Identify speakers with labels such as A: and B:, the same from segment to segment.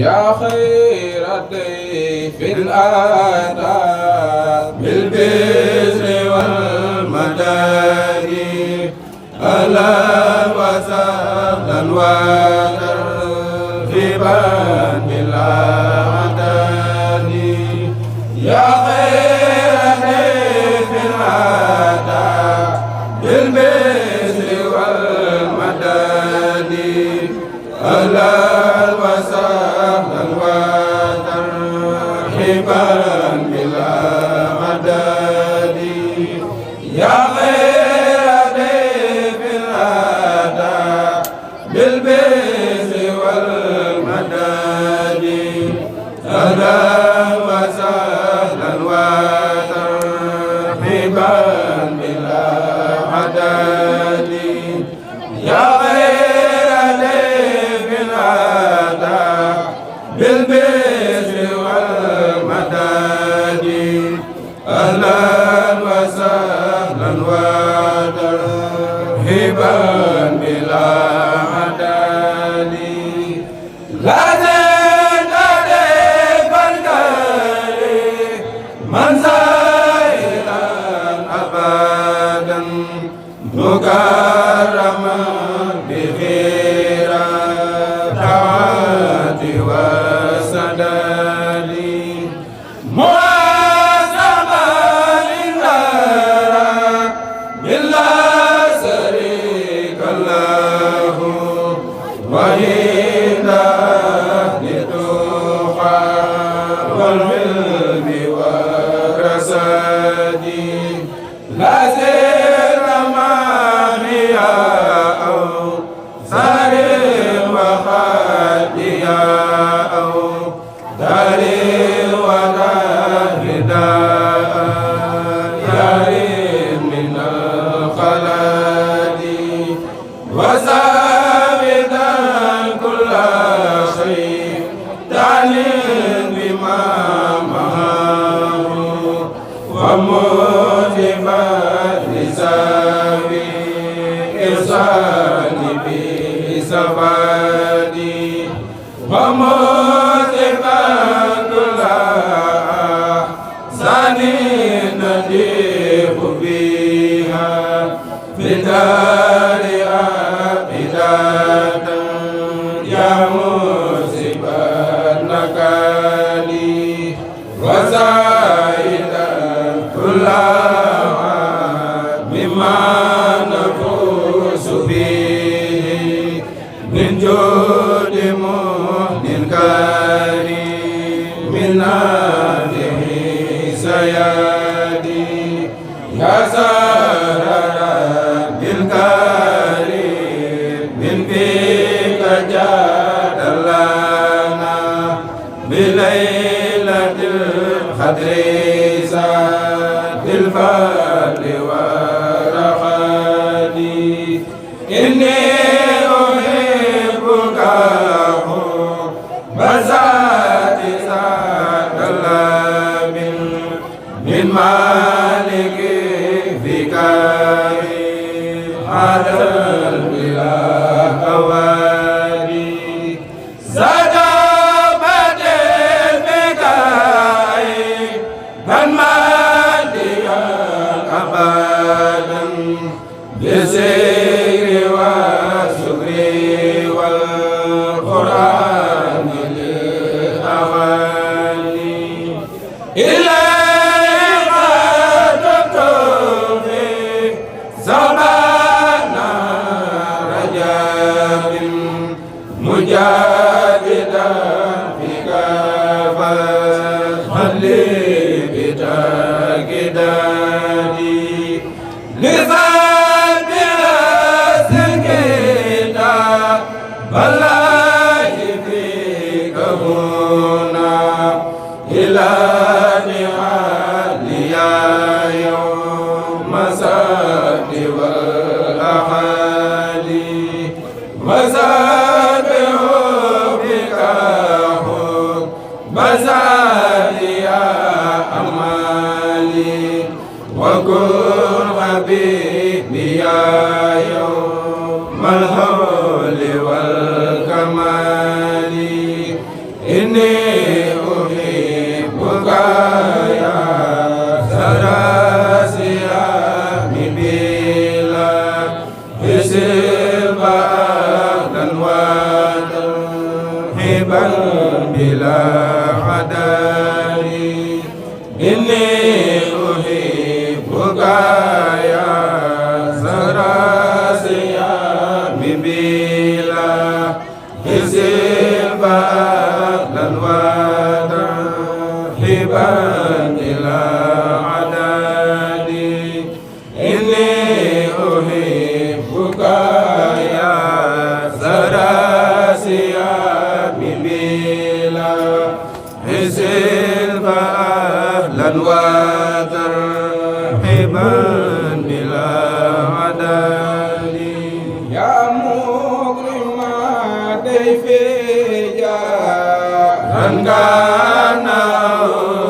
A: يا خير الضيف الأتى بالبشر والمداد أهلا وسهلا وترحيبا بالأعداد يا خير الضيف الأتى بالبشر والمداد أهلا وسهلا وترحيبا بالأعداد يا خير ضيف أتى بالبشر والمداد أهلا وسهلا وترحيبا بالأعداد يا خير ضيف أتى بالبشر والمداد أهلا وسهلا وترحيبا بالأعداد لا زلت ضيفا كريما زائرا أبدا مكرما بخير الدعوات والسداد معظما لله بلا شريك له وعند أهل التقى والعلم والرشاد لا زر مانيا أو سار وخاديا أو دار ودار يار من الخلاد وثابتا كل شيء تعلم بما معه وموجبا لساوي إرسال بسفادي وموجبا كل ثاني نديق بها في دار أبدادا يا موسب النكالي وزايدا كل مما نفوس به من جود مهن كريم من نافه سيادي يا سرر بالكريم من فيك جاد لنا بليلة القدر ذات الفضل والرخاء إني أحبك بذات ذات الله من مالك فيك عدل بلا أواني زادت بكاي من مالك أبدا بسير وسكر والقرآن للأغاني إليك تكتفي زمانا رجاب مجاددا فيك فخلي بتاكدادي لذات سكينا والله فيك هنا إلى نهاية يوم مساد والأحادي وسابه بك مسادي أمالي وكن حبيبي يا يوم الهول والكمال inni uhibbuka ya sarasiya mi bila hisil ba'dan wa hiban bila adani inni uhibbuka ya sarasiya mi bila hisil ba'dan wa hiban bila adani inni uhibbuka ya sarasiya mi bila hisil ba'dan wa hiban bila adani ya mukrima dayfi jaran kana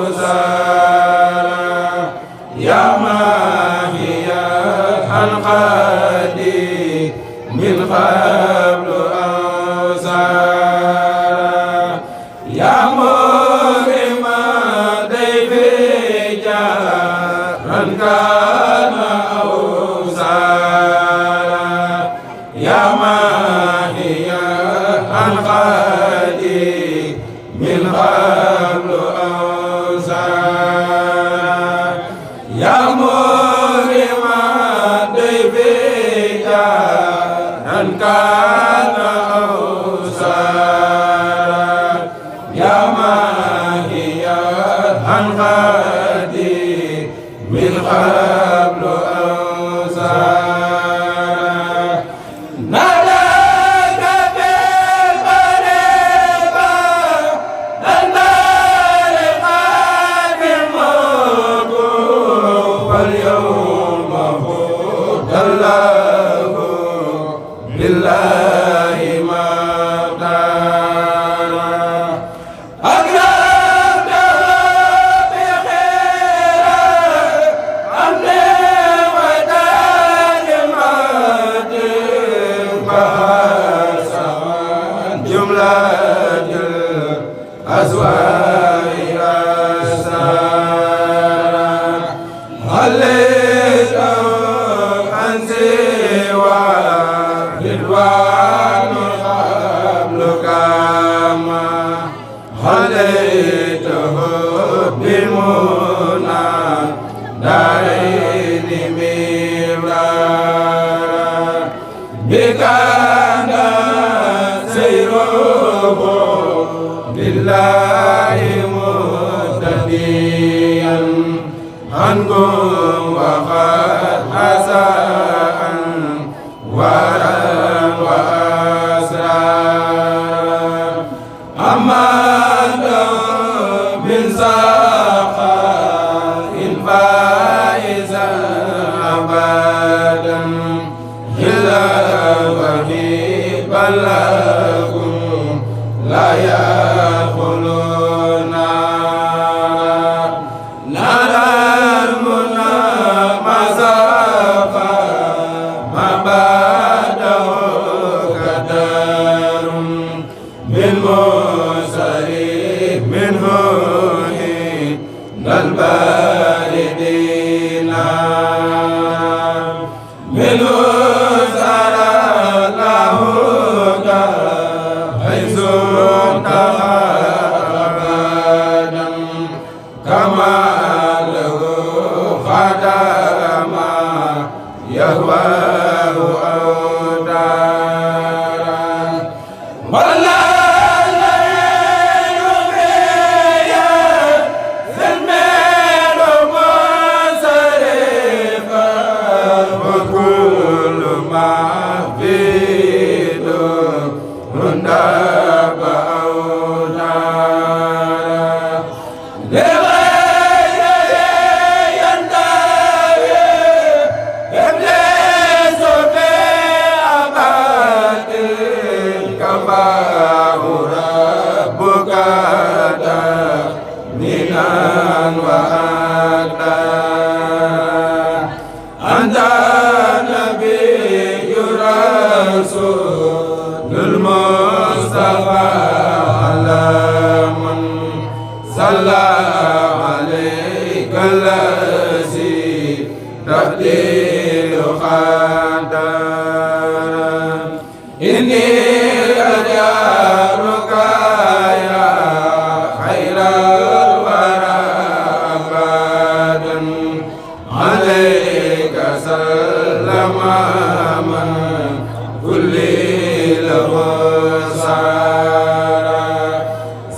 A: usara ya mahiya an qadi min qablu awsara ya mukrima dayfi jaran kana usara ya mahiya an qadi min qablu awsara ya mukrima dayfi jaran kana awsara ya mahiya an qadi min qablu awsara lillahi muhtadiyan ankum wa qad hasaan waran wa asran amanda min saqa in faizan abadan illa wa hibalakum la yaquluna naral muna mazafa mabadahu kadarum min musarif minhu dal baridina minhu Mustafa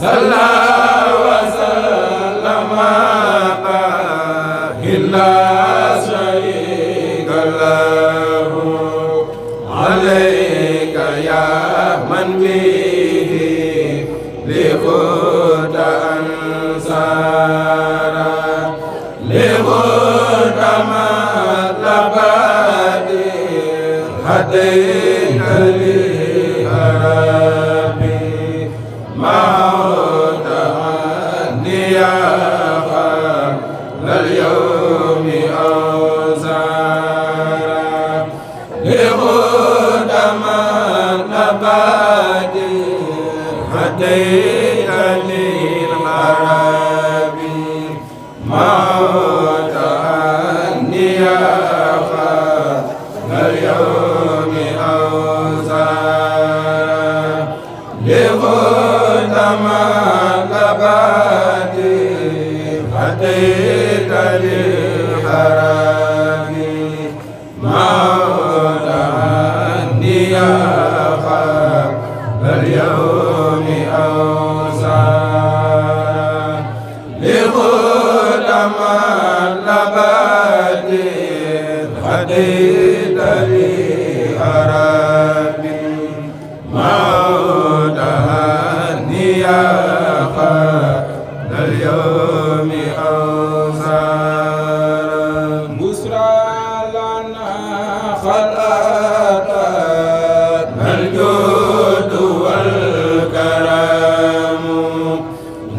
A: صلى وسلم إلا شريك له عليك يا من به لخد أنصارا لخد مطلبات هديت لي ربي موت عني يا قبل اليوم أوزارا لخد مطلبات هديت لي ربي موت عني يا قبل اليوم أوزارا لخد مطلبات هديت للحرام موت عني يا قبل اليوم أوزارا لخد مطلبات هديت للحرام موت عني يا قبل اليوم أوزارا بشرى لنا خلق